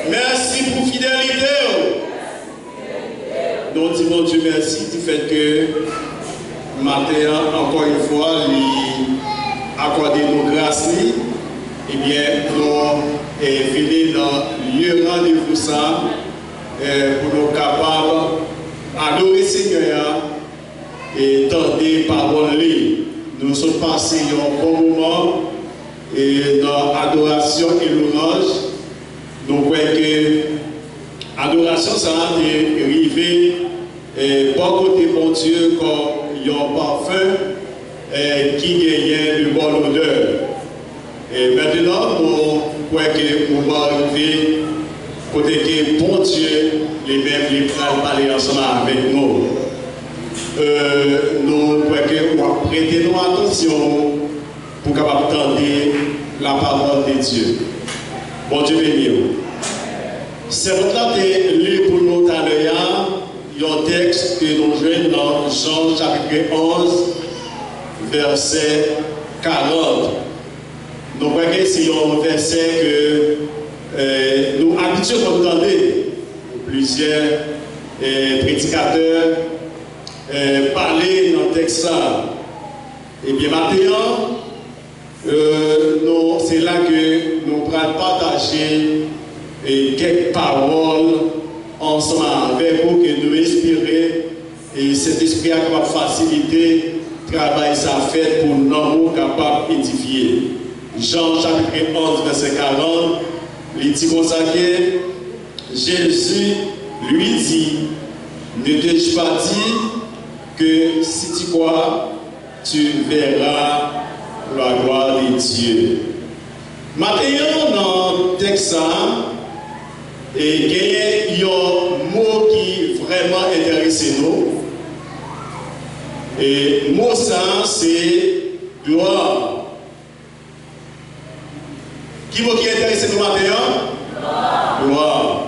Merci pour fidélité. Nous disons Dieu merci du fait que matin, encore une fois, lui accorder nos grâces. Eh bien, nous venons dans le lieu rendez-vous ça pour nous capables d'adorer Seigneur et tenter parole. Nous sommes passés un bon moment et dans adoration et louange. Nous croyons que l'adoration, ça a arrivé bon côté bon Dieu comme un parfum qui gagne de bonne odeur. Et maintenant, nous croyons que nous allons arriver côté que bon Dieu, les mêmes les frères parler ensemble avec nous. Nous croyons que nous allons prêter nos attention pour capable entendre la parole de Dieu. Bon Dieu béni. C'est votre lu pour nous tout à l'heure, un texte que nous jouons dans Jean chapitre 11, verset 40. Nous voyons que c'est un verset que nous habituons à entendre. Plusieurs prédicateurs parler dans le texte. Et bien maintenant, c'est là que nous pourrons partager quelques paroles ensemble avec vous, que nous inspirer et cet esprit a capable de faciliter le travail ça fait pour nous capables d'édifier. Jean chapitre 11 verset 40, il dit comme ça que Jésus lui dit, ne t'ai-je pas dit que si tu crois, tu verras la gloire de Dieu. Maintenant, dans le texte, il y a un mot qui vraiment intéresse nous. Et le mot ça, c'est gloire. Qui mot qui intéresse nous maintenant? Gloire.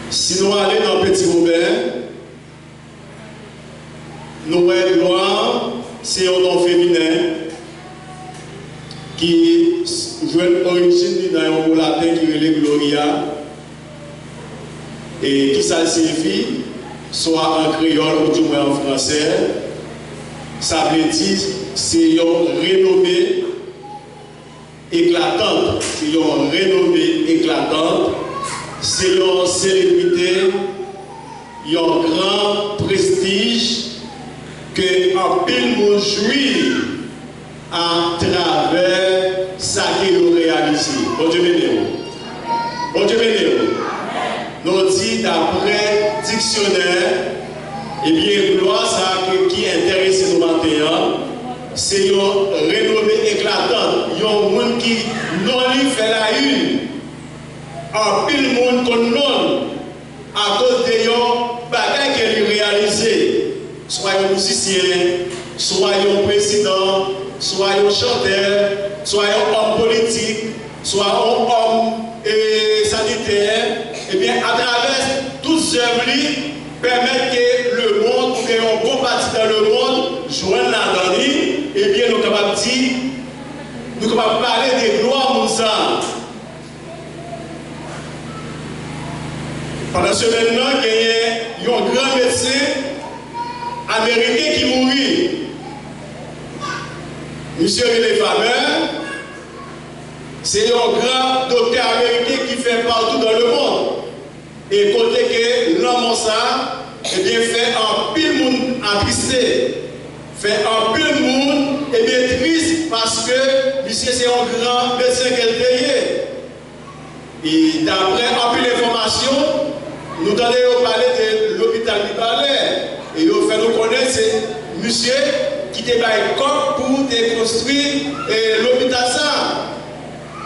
Si nous allons dans le petit Robert, nous voyons gloire, c'est un nom féminin qui joue une origine dans un mot latin qui est le Gloria et qui ça signifie, soit en créole ou du moins en français, ça veut dire c'est une renommée éclatante, c'est une renommée éclatante, c'est une célébrité, un grand prestige que en pile monde jouit à travers ça qu'il a réalisé. Bon Dieu béni. Bon Dieu béni. Nous dit d'après dictionnaire, et bien gloire ça qui intéresse nous maintenant, c'est une renommée éclatante. Il y a un monde qui non lui fait la une. En pile monde qu'on non à cause de yon bagaille qu'il a réalisé. Soit un musicien, soit un président, soit un chanteur, soit un homme politique, soit un homme sanitaire, et bien à travers toutes ces œuvres permettent que le monde, ou que un bon parti dans le monde, joigne la donne, et bien nous sommes capables de dire, nous sommes capables de parler des gloires Moussa. Pendant ce moment, il y a un grand médecin américain qui mourit. Monsieur les fameux, c'est un grand docteur américain qui fait partout dans le monde. Et côté que l'homme ça, eh bien fait un pile monde attristé. Fait un pile monde et bien triste parce que monsieur c'est un grand médecin qu'elle payait. Et d'après un peu d'informations, nous allons parler de l'hôpital du Palais. Et nous fait nous connaître c'est monsieur qui était pour construire l'hôpital ça.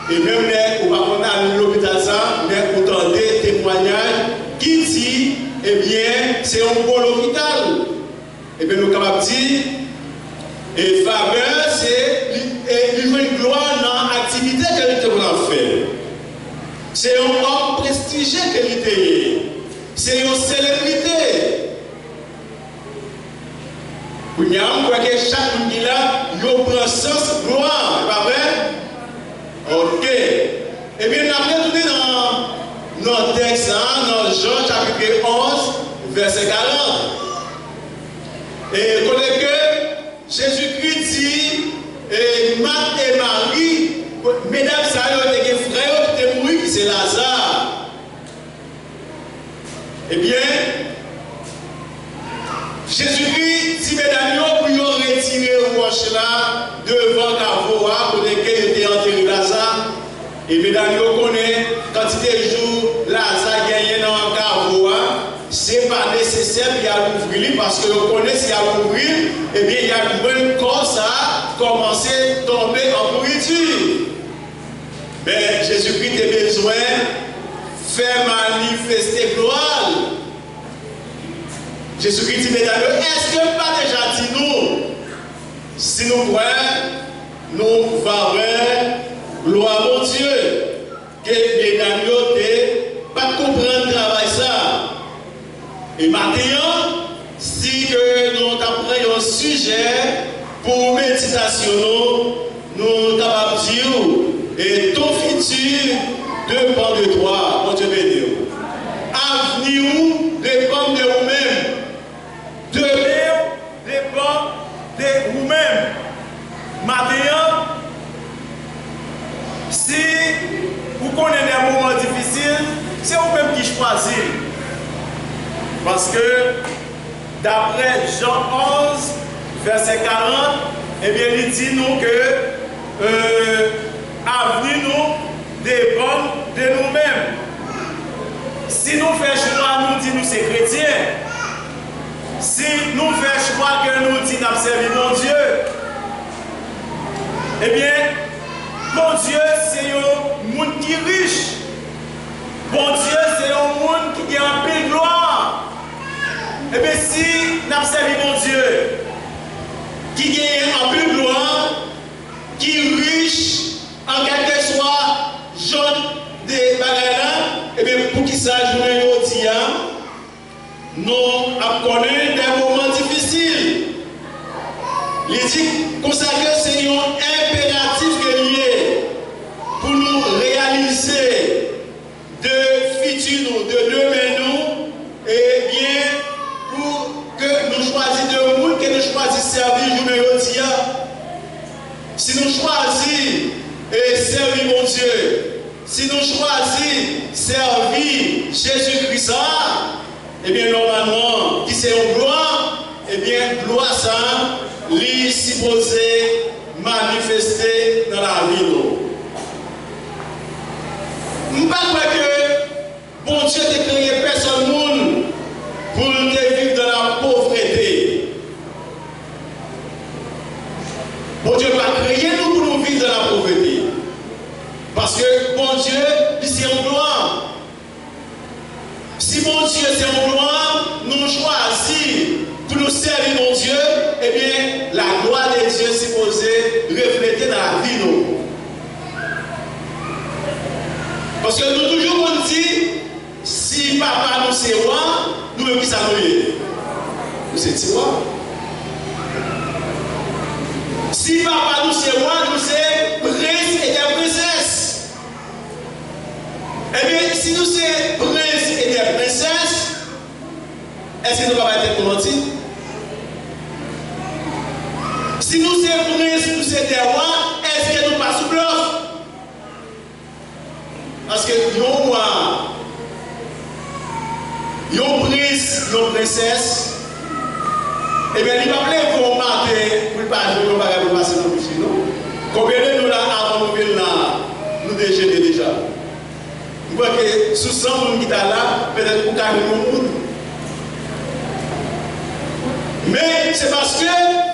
Et même on va connaître l'hôpital ça, mais pour tenter témoignages qui dit, eh bien, c'est un bon hôpital. Et bien, nous sommes capables de dire, et Faber, c'est une gloire dans l'activité qu'elle était en faire. C'est un homme prestigieux qu'elle était. C'est une célébrité. Vous voyez que chaque monde qui là, il prend sens gloire, pas vrai? Ok. Et bien, après tout dans le texte, dans Jean chapitre 11, verset 40. Et connaissez que Jésus-Christ dit, et Marthe et Marie, mesdames, ça a été frère qui était mort, qui c'est Lazare. Eh bien, Jésus-Christ dit, mesdames, pour retirer le roche là devant Cavoa, pour lequel était enterré Lazare. Et mesdames, vous connaissez, quand il y a des jours, Lazare gagné dans le Cavoa, ce n'est pas nécessaire qu'il y a l'ouvrir parce que vous connaissez s'il y a l'ouvrir, eh bien, il y a le même corps ça commencer à tomber en pourriture. Mais Jésus-Christ a besoin de faire manifester gloire. Jésus-Christ dit, mesdames, est-ce que pas déjà dit nous, si nous voyons, nous valons gloire mon Dieu, que mesdames n'ont pas comprendre le travail ça. Et maintenant, si que nous apprenons un sujet pour méditation, nous sommes capables de dire, et ton futur dépend de toi, mon Dieu béni. Avenir dépend de vous-même. Demain dépend de vous-même. Maintenant, si vous connaissez des moments difficiles, c'est vous-même qui choisissez. Parce que d'après Jean 11, verset 40, eh bien, il dit nous que l'avenir nous dépend de nous-mêmes. Si nous faisons choix, nous disons nous c'est chrétiens. Si nous faisons choix que nous disons nous servons mon Dieu, eh bien, mon Dieu, c'est un monde qui est riche. Mon Dieu, c'est un monde qui a un peu de gloire. Et bien, si nous servons mon Dieu, qui a un peu de gloire, qui est riche, en quelque soit, genre de bagages, et bien, pour qu'il s'ajoute aujourd'hui, nous connaissons des moments difficiles. Il dit que c'est un impératif lié pour nous réaliser de futur nous, de demain nous, et bien pour que nous choisissions de monde, que nous choisissions servir aujourd'hui. Si nous choisissons et servir mon Dieu, si nous choisissons servir Jésus-Christ, eh bien normalement, qui c'est une gloire, eh bien gloire ça, lui supposé manifester dans la vie. Je ne pense pas que bon Dieu a créé personne monde pour vivre dans la pauvreté. Bon Dieu n'a pas créé nous pour nous vivre dans la pauvreté. Parce que bon Dieu, c'est en gloire. Si mon Dieu c'est en gloire, nous choisissons pour nous servir mon Dieu, eh bien, la gloire de Dieu est supposée refléter dans la vie nous. Parce que nous toujours on dit, si papa nous c'est roi, nous même qui ça nous est. Nous c'est roi. Si papa nous c'est roi, nous c'est prince et des princesses. Eh bien, si nous c'est prince et des princesses, est-ce que nous ne va pas être commentés? Si nous sommes princes, nous sommes des rois, est-ce que nous passons bluff? Parce que nous, moi, nous prince, nous princesse, eh bien, il va pas pour mater, pour pas jouer, pour passer dans le boucher, non? Combien de nous là, avant nous venir là, nous déjeuner déjà? Vous voyez que sous 100 personnes qui sont là, peut-être pour calmer le monde. Mais c'est parce que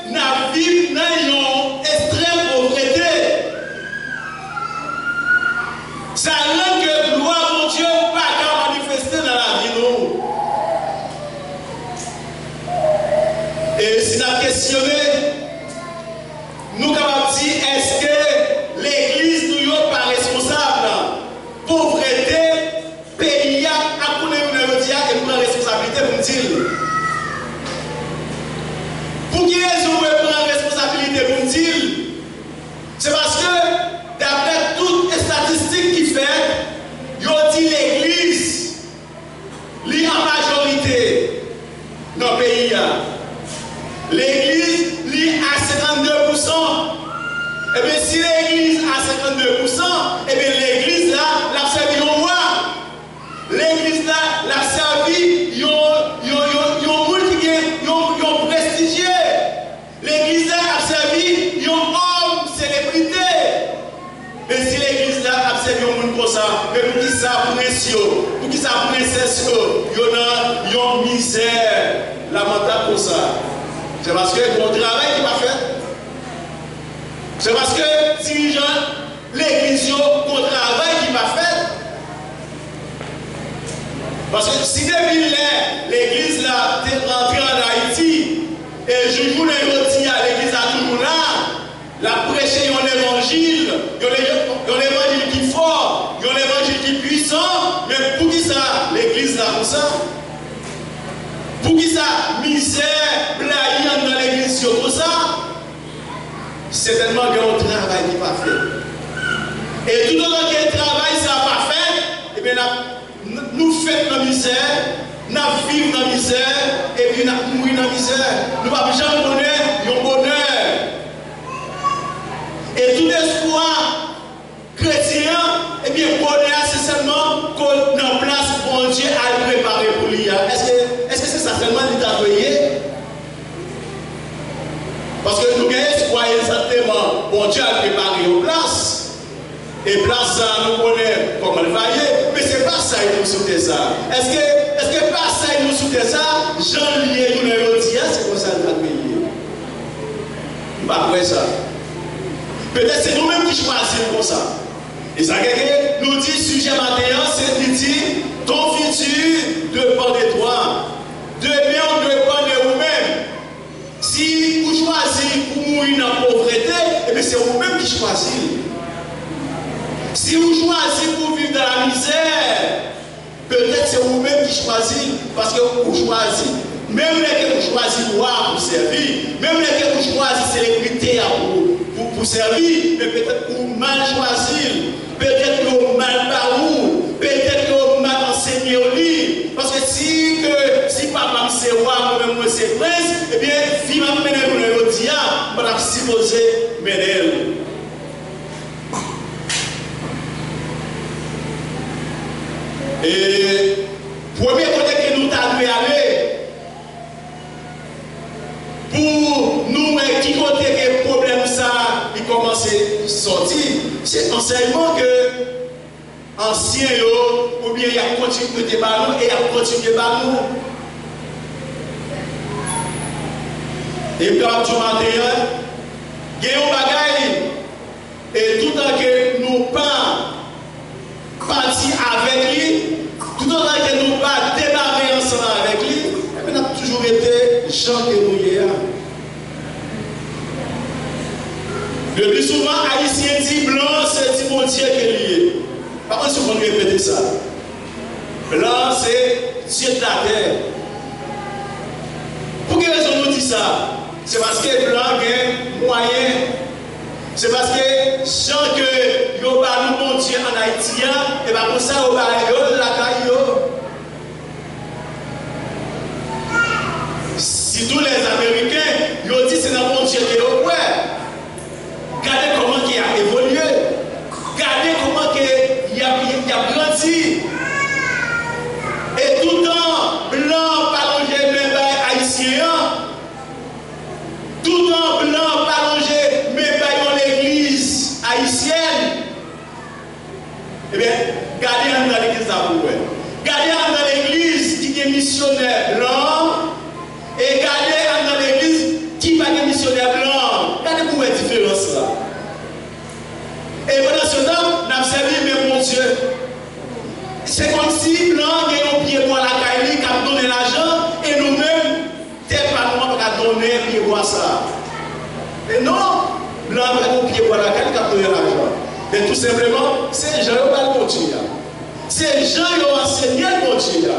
nous vivons dans une extrême pauvreté. Ça rend que gloire mon Dieu pas qu'à manifester dans la vie nous. Et si nous avons questionné, nous avons dit est-ce que l'église nous n'est pas responsable? Pauvreté, pays, à couler une et nous avons responsabilité pour nous dire. Pour qui est-ce qu'on prend la responsabilité pour nous dire? C'est parce que, d'après toutes les statistiques qui fait, ils ont dit l'église Eh bien, si l'église a 52%, eh bien, l'église là, l'a servi au roi. L'église là, l'a servi, ils ont prestigié. L'église là, a servi, ils ont homme, célébrité. Mais si l'église là, a servi au monde comme ça, mais pour qui ça précieux, pour qui ça princesse, il y a une misère lamentable pour ça. C'est parce que mon travail qui m'a fait. C'est parce que dirigeant l'église, mon travail qui m'a fait. Parce que si depuis l'église là est rentrée en Haïti, et je joue l'église à l'église à tout le monde là, la prêcher l'évangile, l'évangile qui est fort, l'évangile qui est puissant, mais pour qui ça, l'église là comme ça? Pour qui ça, misère, blague dans l'église comme ça? Certainement qu'il y a un travail qui n'est pas fait. Et tout autant qu'il y a un travail qui n'est pas fait, et bien nous faisons dans la misère, nous vivons dans la misère, et puis nous mourons dans la misère. Nous ne pouvons jamais donner un bonheur. Et tout espoir chrétien, et bien bonheur, c'est seulement qu'on a en place pour Dieu à le préparer pour lui. Est-ce que c'est ça seulement l'État veillé? Parce que nous avons espoir exactement, bon Dieu a préparé aux places. Et place ça, nous connaissons comment le vailler, mais ce n'est pas ça qui nous soutient ça. Est-ce que pas ça qui nous soutient ça? Jean lié, nous le dit, c'est comme ça que nous avons payé. Pas après ça. Peut-être c'est nous-mêmes qui choisissons comme ça. Et ça, nous dit, sujet matin, c'est de dire, ton futur dépend de toi. Demain, on dépend de vous-même. Si vous choisissez pour mourir dans la pauvreté, eh bien c'est vous-même qui choisissez. Si vous choisissez pour vivre dans la misère, peut-être c'est vous-même qui choisissez, parce que vous choisissez. Même les que vous choisissez pour servir, même les que vous choisissez célébrité pour servir, mais peut-être que vous mal choisi, peut-être que vous mal parou, peut-être que vous mal enseigné au lit. Parce que si papa c'est roi, moi-même c'est prince, eh bien, vie m'a mené pour le diable, je vais supposer mener. Et premier côté que nous avons aller pour nous qui côté que le problème ça il commence à sortir, c'est enseignement que ancien ou bien il a continué de débattre et il a continué de débattre. Et comme tu m'as dit, il y a un bagage et tout en que nous pas partir avec lui, tout en que nous pas démarrer ensemble avec lui, et nous avons toujours été gens que nous y sommes. Le plus souvent, Haïtien dit blanc, c'est dit mon Dieu qui est lié. Par contre, si on répéter ça, blanc, c'est Dieu de la terre. Pour quelle raison nous dit ça? C'est parce que blanc a moyen. C'est parce que gens que yo ba nous bon Dieu en haïtien, et bien pour ça yo ba yo la caillou. Si tous les Américains yo dit c'est dans bon Dieu que yo ouais. Regardez comment il a évolué. Regardez comment il a grandi. Et tout le temps blanc parlongé même haïtien. Tout le temps blanc parlongé même l'église haïtienne. Eh bien, gardez dans l'église d'Aboué. Gardez dans l'église qui est missionnaire blanc. Et gardez dans l'église qui va être missionnaire blanc. Regardez pour la différence là. Et pendant ce temps, nous avons servi même mon Dieu. C'est comme si blanc a un pied pour la caille qui a donné l'argent et nous-mêmes, t'es pas nous qui a donné un pied pour ça. Et non, blanc a un pied pour la caille qui a donné l'argent. Et tout simplement, c'est Jean qui a continué. C'est Jean qui a enseigné le Dieu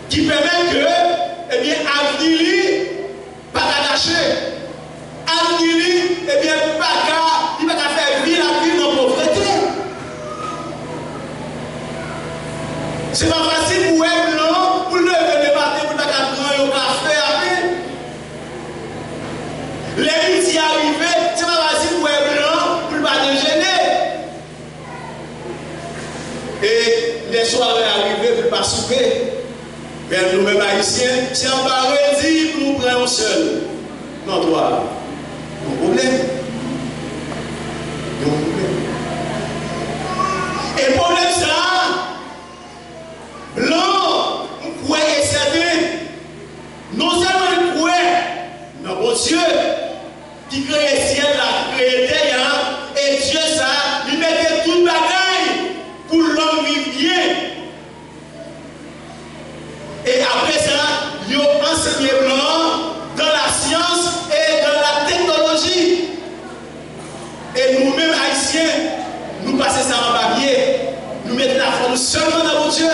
qui permet que, eh bien, Avdili, pas attaché. Avdili, eh bien, il va faire vivre la vie dans la pauvreté. C'est pas facile pour un blanc, pour lever le matin, pour ne pas prendre un café avec. Les midi arrivés, c'est pas facile pour un blanc, pour Et les soirées arrivées pour pas souper. Mais nous-mêmes haïtiens, si on va redire pour nous prendre seul, non, toi, non problème. Non problème. Et problème ça, blanc, nous croyons et certain, non seulement nous croyons, mais bon Dieu, qui crée le ciel, la crée la terre, et Dieu ça, il mettait tout le bagaille pour l'homme vivre bien. Et après ça, il a enseigné blanc dans la science et dans la technologie. Et nous-mêmes haïtiens, nous passons ça en papier, nous mettons la foi seulement dans mon Dieu.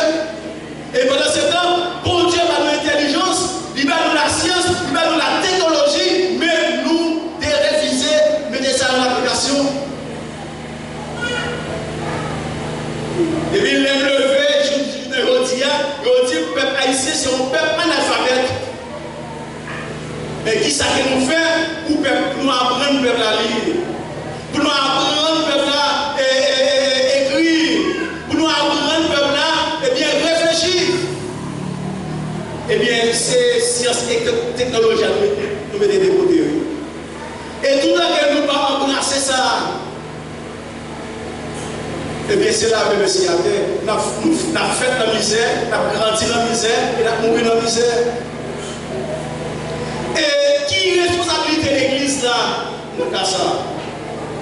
Et pendant ce temps, bon Dieu va nous l'intelligence, il va nous la science, il va nous la technologie, mais nous de réviser, mettre ça en application. Et puis, les levés, je dis, le peuple haïtien, c'est un peuple analphabète. Et qui ça que nous fait pour nous apprendre le peuple à lire, pour nous apprendre le peuple à écrire, pour nous apprendre le peuple à bien réfléchir. Eh bien, c'est science et technologie à nous mettre des côtés. Et tout à l'heure, nous ne pas embrasser ça. Eh bien, c'est là même le Seigneur. Nous avons fait la misère, nous avons grandi dans la misère et nous avons mouru dans la misère. Et qui est responsabilité de l'église là? Dans le cas ça.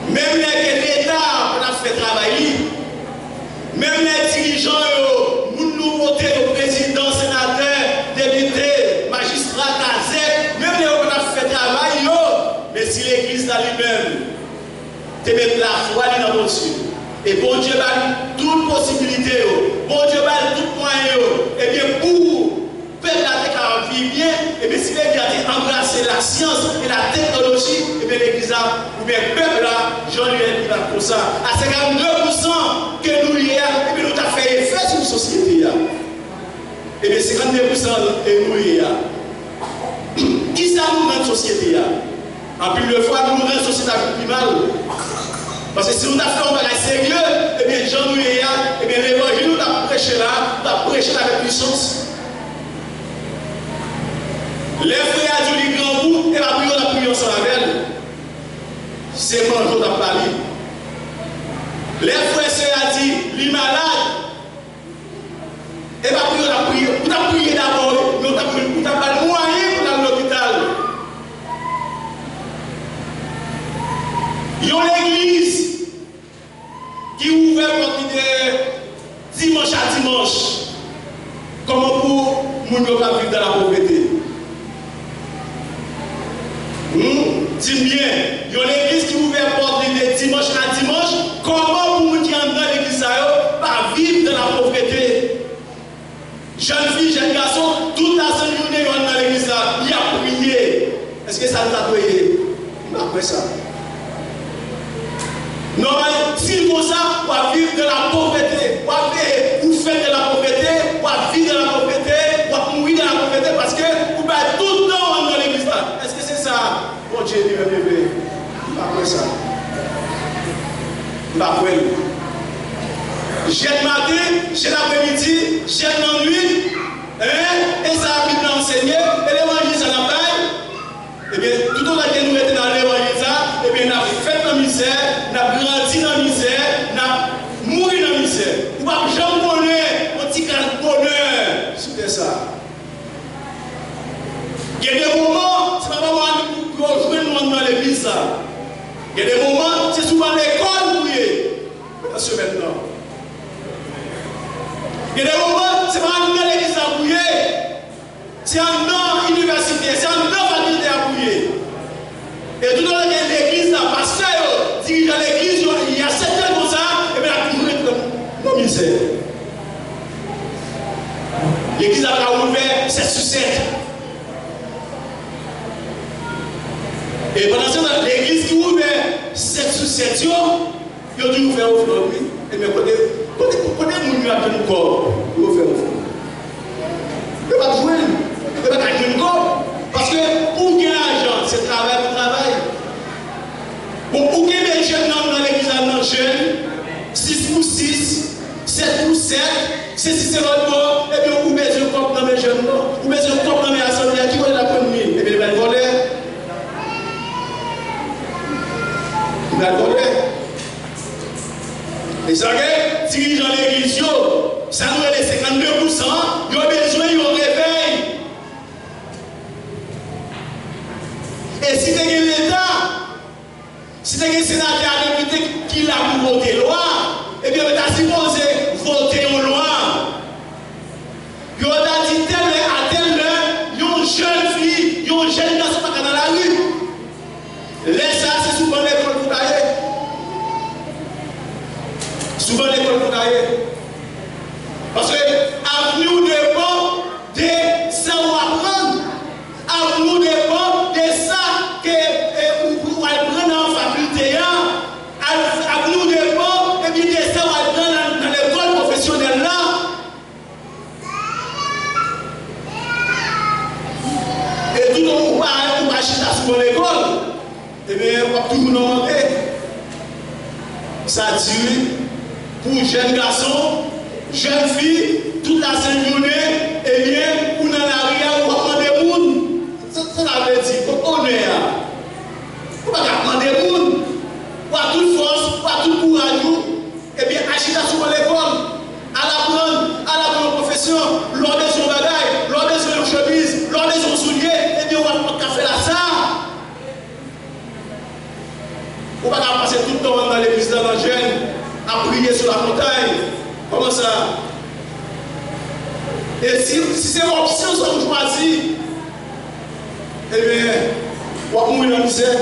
Même l'État a fait travailler, même les dirigeants, nous votons le président, sénateur, député, magistrat, gazette, même les gens qui ont fait travail, mais si l'église là lui-même, te met la foi dans mon Dieu. Et bon Dieu va toute possibilité, bon Dieu va tout moyen, et bien pour faire la terre vivre bien, et bien si l'église a embrassé la science et la technologie, et bien l'église a, ou bien le peuple là, Jean-Louis va pour ça, à 52% que nous y a, et bien nous avons fait effet sur la société. Et bien 52% et nous y a. Qui ça nous rend société? En plus de fois, nous rendons la société plus mal. Parce que si nous avons fait un bagage sérieux, eh bien, Jean nous et bien, l'évangile nous a prêché là, nous avons prêché avec puissance. Les frères ont dit grand bout, et la prière ensemble avec elle. C'est mon jour de parler. Les frères ont dit, les malades, et la prière, vous avez prié d'abord, vous n'avez pas le moyen pour aller à l'hôpital. Il y a l'église qui ouvre de dimanche à dimanche. Comment pour nous ne pas vivre dans la pauvreté? Dis bien, il y a l'église qui ouvre de dimanche à dimanche. Comment pour nous qui entrent dans l'église pas vivre dans la pauvreté? Jeunes filles, jeunes garçons, toute la journée dans l'église là, il a prié. Est-ce que ça nous a prié? Après ça. Non, si comme ça, on va vivre de la pauvreté, vous faites de la pauvreté, on va vivre de la pauvreté, on va mourir de la pauvreté parce que vous allez tout le temps dans l'église là. Est-ce que c'est ça? Bon Dieu, il va bébé. Pas quoi ça. Pas quoi. J'ai le matin, j'ai l'après-midi, j'ai la nuit, et ça a mis d'enseigner, et l'évangile ça n'a pas. Eh bien, tout le temps que nous étions dans l'évangile, eh bien, nous avons fait la misère, nous avons grandi dans la misère, nous avons mouru dans la misère. Nous n'avons jamais bonheur, on dit qu'un bonheur. C'était ça. Il y a des moments, c'est pas vraiment pour jouer dans l'église. Il y a des moments, c'est souvent l'école où il est. Attention maintenant. Il y a des moments, c'est pas dans l'église à bouiller. C'est en université, c'est en faculté à bouiller. Et tout dans l'église, là, pasteur, dirigeant l'église, il y a certains comme ça, et bien la toujours être comme misère. L'église a ouvert 7 sur 7. Et pendant ce temps, l'église qui ouvre 7 sur 7, il a dû ouvrir au front, oui. Et bien, quand on a un corps, il a ouvert au front. Il va jouer. Il va gagner un corps. Parce que pour gagner l'argent, c'est travail pour travail. Pour gagner des jeunes dans l'église, dans jeunes, 6 pour 6, 7 pour 7. Si c'est votre mot, et bien, vous mettez un cop dans mes jeunes, vous mettez un cop dans mes assemblées, qui va la première, et bien, il va le voler. Il va le voler. Et ça, dirigeant l'église, ça nous est les 52%, ils ont besoin, ils ont réveil. Et si tu as l'État, si tu as un sénateur député qui l'a pour voter loi, eh bien, tu as supposé voter une loi. Tu as dit telle heure à telle heure, une jeune fille, une jeune garçon dans la rue. Laisse ça, c'est souvent l'école pour tailler. Souvent l'école pour tailler. Parce que l'avenir dépend de ça où apprendre. L'avenir dépend de ça que vous apprenez en faculté. L'avenir dépend de ça où apprendre dans l'école professionnelle là. Et tout le monde va acheter sur l'école. Et bien, on va toujours nous demander. Ça tue pour jeunes garçons. Jeune fille, toute la journée, eh bien, pour dans la rue, on va prendre des monde. Ça veut dire qu'on est là. On va prendre des monde. Pour toute force, pour tout courage, eh bien, agiter sur l'école, à la profession, lors de son bagaille, lors de son chemise, lors de son soulier, eh bien, on va prendre café là, ça. On va passer tout le temps dans l'église de la jeune, à prier sur la montagne. Comment ça? Et si c'est l'option que vous choisissez, eh bien, on va mourir dans la misère.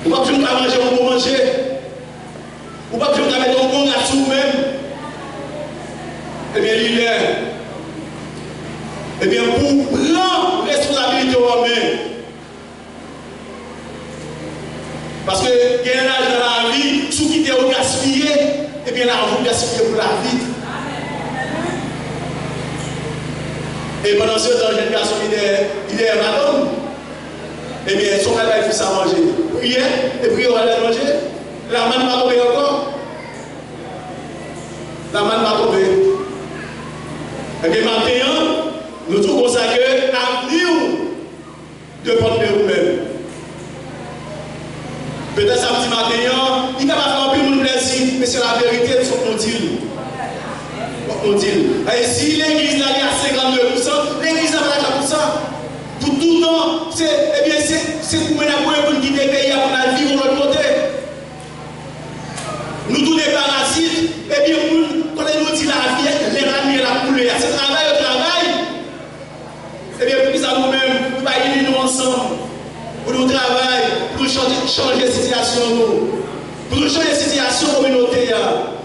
On va plus manger, on va manger. On va plus mettre un bon à tout même. Eh bien, il est. Eh bien, pour prendre responsabilité aux mains. Parce que il y a un âge dans la vie, sous qui est gaspillé, et bien là, vous gaspillez pour la vie. Et pendant ce temps, jeune garçon, il est malade. Eh bien, son père il fait ça manger. Prier, et puis on va aller manger. La manne va tomber encore. La manne va tomber. Et bien, maintenant, nous trouvons ça que l'avenir dépend de vous-même. Peut-être samedi matin, il va faire un peu de plaisir, mais c'est la vérité, il faut qu'on dise. Et si l'église là, il y a 52%, l'église là, il y a 40%. Pour tout le temps, c'est pour mener pour quitter le pays, pour la vivre de l'autre côté. Nous tous des parasites, et bien, quand nous dit la vie, les ramener la coulée, c'est travail au travail. Et bien, pour ça nous-mêmes, nous allons unir nous ensemble. Pour nous travailler, pour changer la situation, pour nous changer la situation communautaire,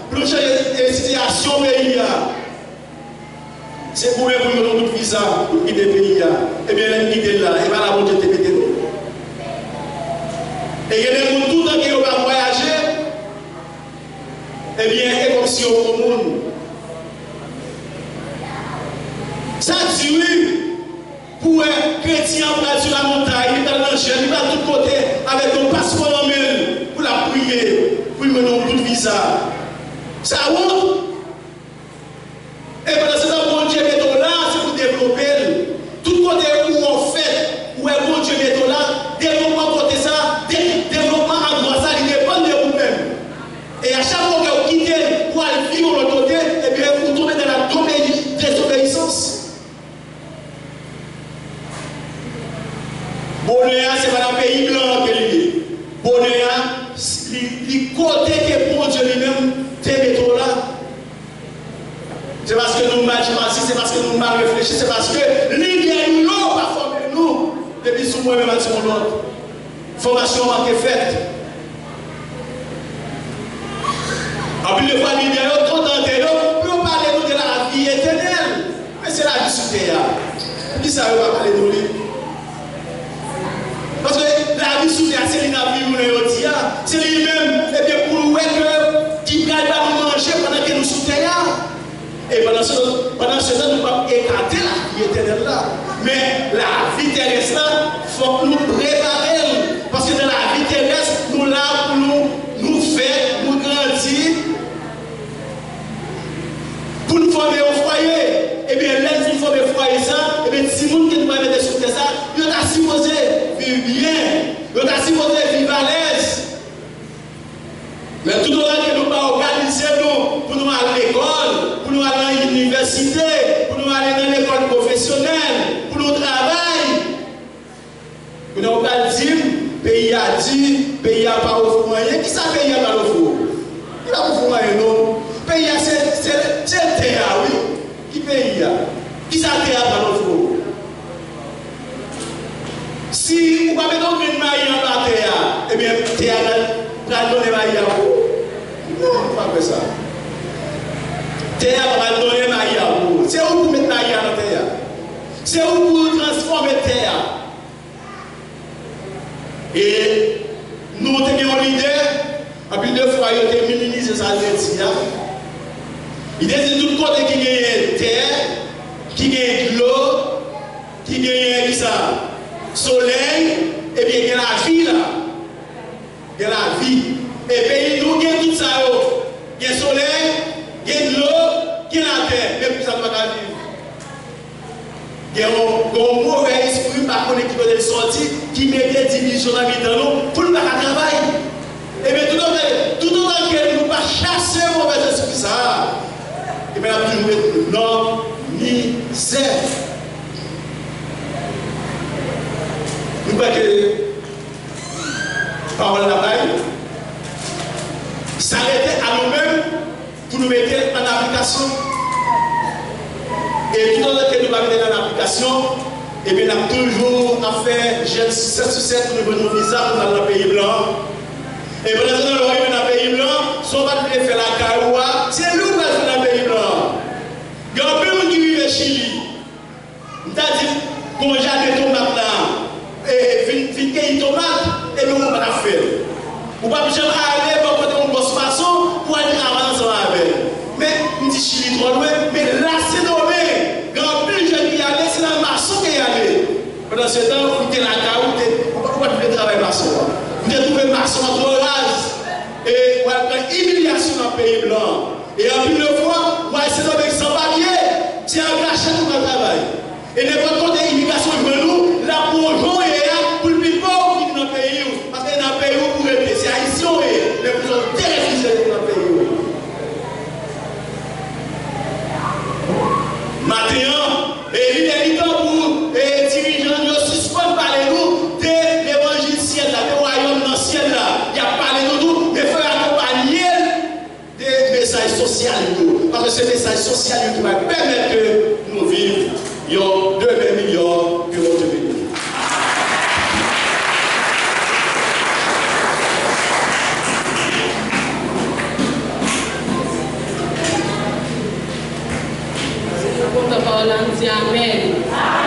pour nous changer la situation pays. C'est pour nous pour nous visa, pour quitter le pays. Et bien, nous quitter là, et bien la montée de péter. Et il y a des gens tout le temps qui vont voyager, et bien, c'est comme si on au monde. Ça dit oui. Pour un chrétien sur la montagne, il va dans le ciel, il va de tous côtés avec un passeport en main pour la prier, pour lui mener un bout de visa. Ça honte. Et pendant ce temps, bon Dieu est là, c'est pour développer. Tout côté où on fait, où est bon Dieu est là, développement côté ça, développement à droite, ça, il dépend de vous-même. Et à chaque fois que vous quittez pour aller vivre de l'autre côté, et bien vous tombez dans la désobéissance. Bonheur, c'est pas un pays blanc que lui. Bonheur, les côtés que bon Dieu lui-même t'aime trop là. C'est parce que nous mal choisi, c'est parce que nous mal réfléchi, c'est parce que l'idée nous pas formé nous. Depuis sous moi-même à son autre. Formation manquée faite. En plus de fois, l'idée est trop tentée, pour parler nous de la vie éternelle. Mais c'est la vie sur terre. Qui ça va parler de lui? Parce que la vie sous terre, c'est la vie où nous dit, c'est lui-même, et bien pour nous, qui ne va pas manger pendant que nous sous terre. Et pendant ce temps, nous ne pouvons pas écarter la vie éternelle là. Mais la vie terrestre là, il faut que nous préparions. Parce que dans la vie terrestre, nous là pour nous faire, nous grandir. et bien, l'aide il faut me foyer ça, et bien, si le monde qui doit mettre sur ça, il est supposé vivre bien, il est supposé vivre à l'aise. Mais tout le monde que nous pas organiser nous pour nous aller à l'école, pour nous aller à l'université, pour nous aller dans l'école professionnelle, pour nous travailler. Nous n'avons pas dit, le pays a dit, le pays n'a pas offert moyen. Qui ça le pays n'a pas offert? Il n'a pas offert moyen, non? Le pays c'est le terre, oui. Qui pays a? Qui ça le terre n'a pas offert? Si vous ne pouvez pas mettre une maille en bas de terre, eh bien, terre va donner maille à vous. Non, on ne peut pas faire ça. Terre va donner maille à vous. C'est où pour mettre maille dans la terre? C'est où pour transformer terre? Et nous avons l'idée, à plus de fois, il a été minimisé ça. Il dit tout le côté qui gagne terre, qui gagne l'eau, qui gagne ça, soleil, et bien il y a la vie là. Il y a la vie. Et puis nous gagnons tout ça. Il y a le soleil, il y a l'eau, il y a la terre. Mais plus ça ne va pas vivre. Il y a un mauvais esprit par contre qui peut sortir, qui met des divisions dans la vie de nous pour ne pas travailler. Et bien tout le temps que nous ne pas chasser le mauvais esprit, ça. Et bien nous non, misère. Nous croyons que parole là-bas, s'arrêter à nous-mêmes pour nous mettre en application. Et tout le temps que nous allons mettre en application, et bien, nous avons toujours à faire Genèse 7 sur 7 pour nous donner un visa pour aller dans le pays blanc. Et pendant ce temps, nous arrivons dans le pays blanc, si on va faire la caroua, c'est nous qui allons faire dans le pays blanc. Il y a un peu qui vit au Chili. C'est-à-dire, quand j'ai des tomates là, et vite qu'il y a des tomates, et bien, on va la faire. On ne va pas aller pour côté de bosse façon pour aller avancer avec. Mais, on dit Chili trop loin, mais là, c'est nommé. Quand plus je vais y aller, c'est dans le maçon qui y aller. Pendant ce temps, vous êtes la caroute, pourquoi vous voulez travailler maçon? Vous avez trouvé maçon en trois rases. Et vous avez une humiliation dans le pays blanc. Et en plus de fois, vous avez nommé sans papier, c'est un cachet pour le travail. Et n'importe quelle immigration de nous, là pour jouer, pour le plus pauvre qui est dans le pays. Parce que dans le pays, vous pouvez rester. C'est haïtien, mais vous avez des réfugiés dans le pays. Maintenant, il y a des temps pour les dirigeants de suspendre parler nous de l'évangile ciel, du royaume dans le ciel. Il y a parlé de tout, mais il faut accompagner des messages sociaux. Parce que ce message social qui va permettre que nous vivions 2 millions de notre pays. Amen.